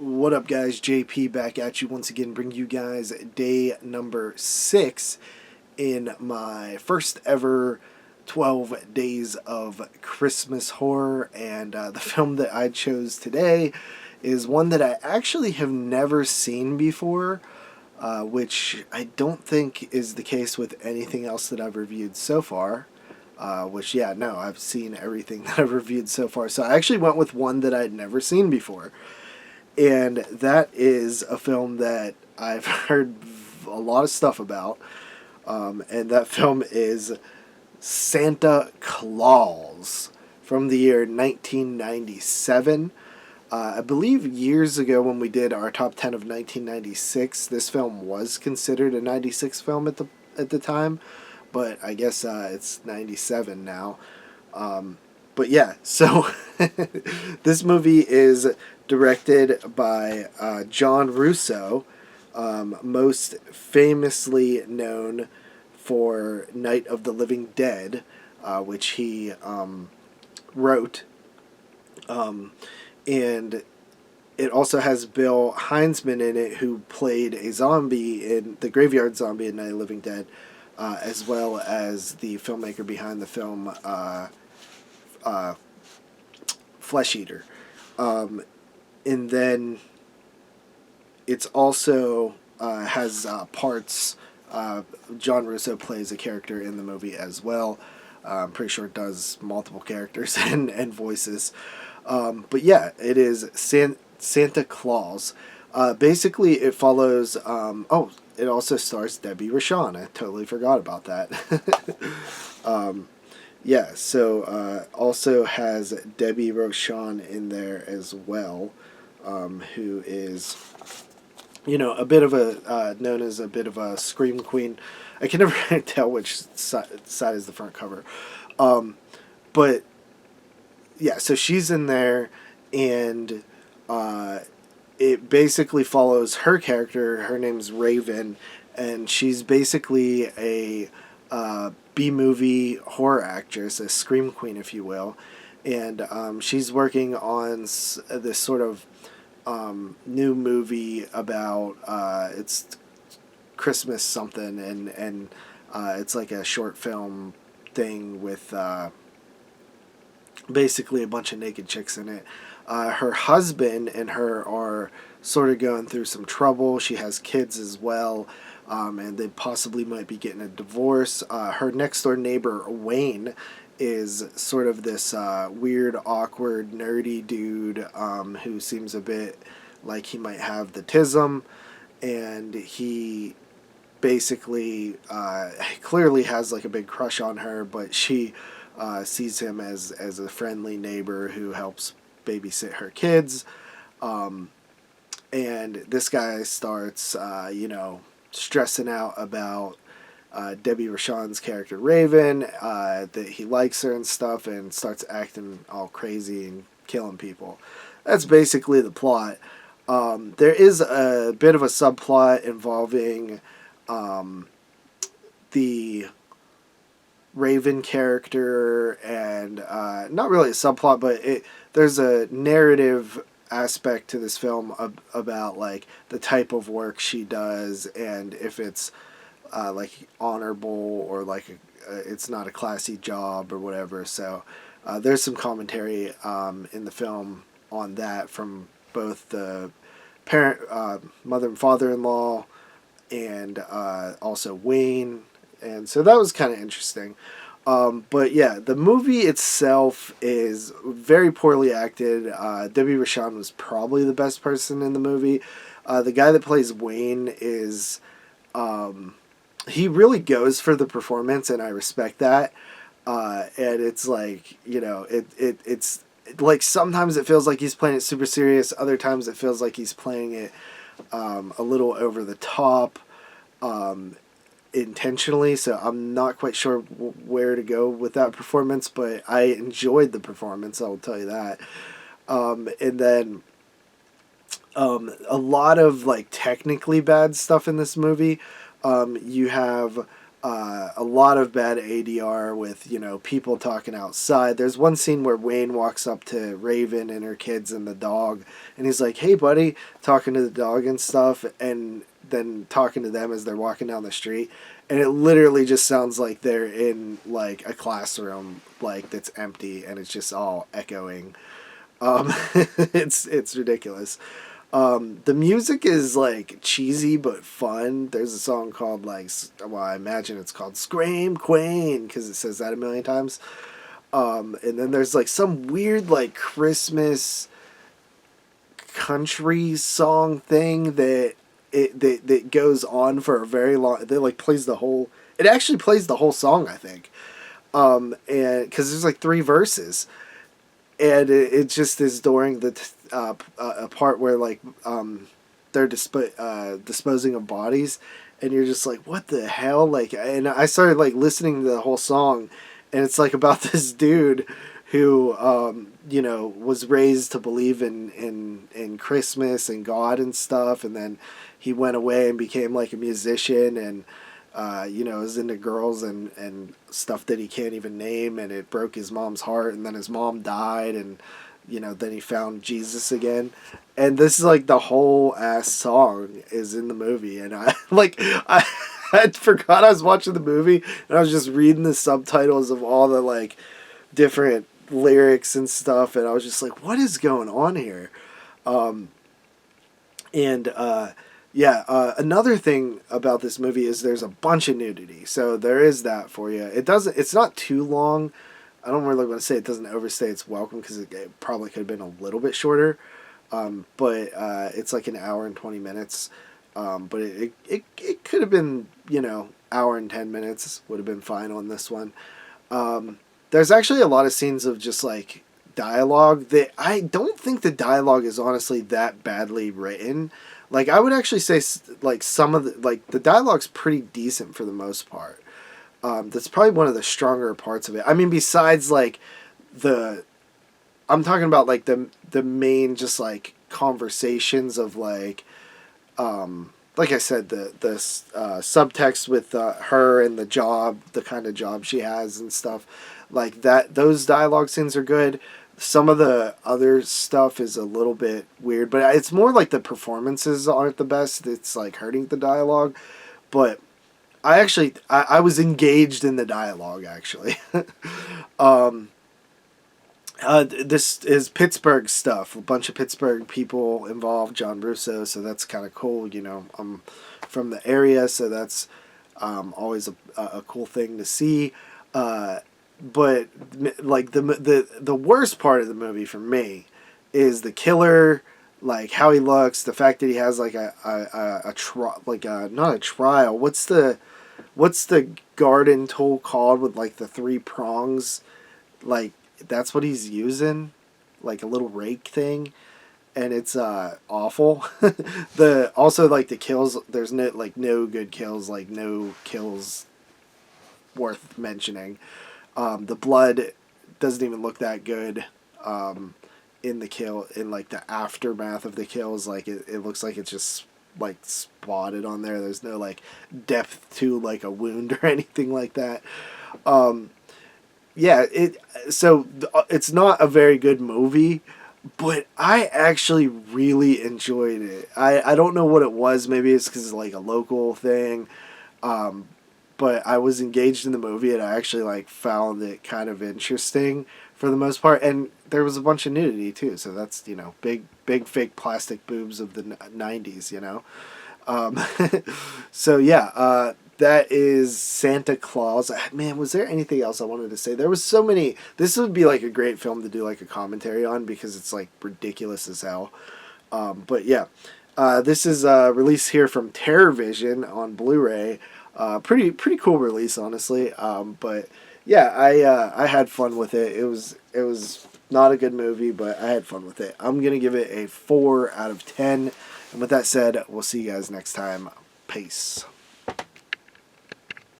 What up, guys? JP back at you once again, bring you guys day number 6 in my first ever 12 days of Christmas horror. And the film that I chose today is one that I actually have never seen before, which I don't think is the case with anything else that I've reviewed so far. I've seen everything that I've reviewed so far. So I actually went with one that I'd never seen before. And that is a film that I've heard a lot of stuff about. And that film is Santa Claus from the year 1997. I believe years ago when we did our top 10 of 1996, this film was considered a 96 film at the time. But I guess it's 97 now. But yeah, so this movie is directed by John Russo, most famously known for Night of the Living Dead, which he wrote. And it also has Bill Heinzman in it, who played a zombie in the graveyard zombie in Night of the Living Dead, as well as the filmmaker behind the film Flesh Eater. And then it's also has parts. John Russo plays a character in the movie as well. I'm pretty sure it does multiple characters and voices. But yeah, it is Santa Claus. Basically, it follows... it also stars Debbie Rochon. I totally forgot about that. Also has Debbie Rochon in there as well, who is, a bit of a, known as a bit of a scream queen. I can never tell which side is the front cover. But, yeah, so she's in there, and it basically follows her character. Her name's Raven, and she's basically a B-movie horror actress, a scream queen, if you will. And she's working on this sort of new movie about it's Christmas something, and it's like a short film thing with basically a bunch of naked chicks in it. Her husband and her are sort of going through some trouble. She has kids as well, and they possibly might be getting a divorce. Her next door neighbor, Wayne, is sort of this weird, awkward, nerdy dude who seems a bit like he might have the tism, and he basically clearly has like a big crush on her, but she sees him as a friendly neighbor who helps babysit her kids. And this guy starts, stressing out about Debbie Rochon's character Raven, that he likes her and stuff, and starts acting all crazy and killing people. That's basically the plot. There is a bit of a subplot involving the Raven character, and not really a subplot, but there's a narrative aspect to this film about like the type of work she does, and if it's like honorable or like it's not a classy job or whatever. So there's some commentary in the film on that from both the parent, mother and father-in-law, and also Wayne. And so that was kind of interesting. But yeah, the movie itself is very poorly acted. Debbie Rochon was probably the best person in the movie. The guy that plays Wayne is, he really goes for the performance, and I respect that. And it's like, it's like sometimes it feels like he's playing it super serious. Other times it feels like he's playing it a little over the top. Intentionally, so I'm not quite sure where to go with that performance, but I enjoyed the performance, I'll tell you that. And then a lot of like technically bad stuff in this movie. You have A lot of bad ADR with, people talking outside. There's one scene where Wayne walks up to Raven and her kids and the dog, and he's like, "Hey, buddy," talking to the dog and stuff, and then talking to them as they're walking down the street. And it literally just sounds like they're in, like, a classroom, like, that's empty, and it's just all echoing. It's ridiculous. The music is, like, cheesy but fun. There's a song called, like, well, I imagine it's called Scream Queen, because it says that a million times. And then there's, like, some weird, like, Christmas country song thing that goes on for a very long. They, like, plays the whole. It actually plays the whole song, I think. And because there's, like, 3 verses. And it just is during the a part where, like, they're disposing of bodies, and you're just like, what the hell? Like, and I started, like, listening to the whole song, and it's like about this dude who was raised to believe in Christmas and God and stuff, and then he went away and became, like, a musician, and is into girls and stuff that he can't even name, and it broke his mom's heart, and then his mom died, and, then he found Jesus again. And this is, like, the whole ass song is in the movie, and I forgot I was watching the movie, and I was just reading the subtitles of all the, like, different lyrics and stuff, and I was just like, what is going on here? Another thing about this movie is there's a bunch of nudity. So there is that for you. It's not too long. I don't really want to say it doesn't overstay its welcome, because it probably could have been a little bit shorter. But it's like an hour and 20 minutes. But it could have been, hour and 10 minutes would have been fine on this one. There's actually a lot of scenes of just, like, dialogue that I don't think the dialogue is honestly that badly written. Like, I would actually say, like, some of the dialogue's pretty decent for the most part. That's probably one of the stronger parts of it. I mean, besides, like, I'm talking about, like, the main just, like, conversations of, like I said, the subtext with her and the job, the kind of job she has and stuff. Like, those dialogue scenes are good. Some of the other stuff is a little bit weird, but it's more like the performances aren't the best. It's, like, hurting the dialogue. But I was engaged in the dialogue, actually. This is Pittsburgh stuff. A bunch of Pittsburgh people involved. John Russo, so that's kind of cool. I'm from the area, so that's always a cool thing to see. But, like, the worst part of the movie for me is the killer, like, how he looks, the fact that he has, like, not a trial. What's the garden tool called with, like, the 3 prongs? Like, that's what he's using, like a little rake thing, and it's awful. Also, like, the kills, there's no good kills, like, no kills worth mentioning. The blood doesn't even look that good in the aftermath of the kills. Like, it looks like it's just, like, spotted on there. There's no, like, depth to, like, a wound or anything like that. It's not a very good movie, but I actually really enjoyed it. I don't know what it was. Maybe it's because it's, like, a local thing. But I was engaged in the movie, and I actually, like, found it kind of interesting for the most part. And there was a bunch of nudity too, so that's, big fake plastic boobs of the 90s, So yeah, that is Santa Claus. Man, was there anything else I wanted to say? There was so many. This would be, like, a great film to do, like, a commentary on, because it's, like, ridiculous as hell. But yeah, this is released here from TerrorVision on Blu-ray. Pretty cool release, honestly. But yeah, I had fun with it. It was not a good movie, but I had fun with it. I'm gonna give it a 4 out of 10. And with that said, we'll see you guys next time. Peace.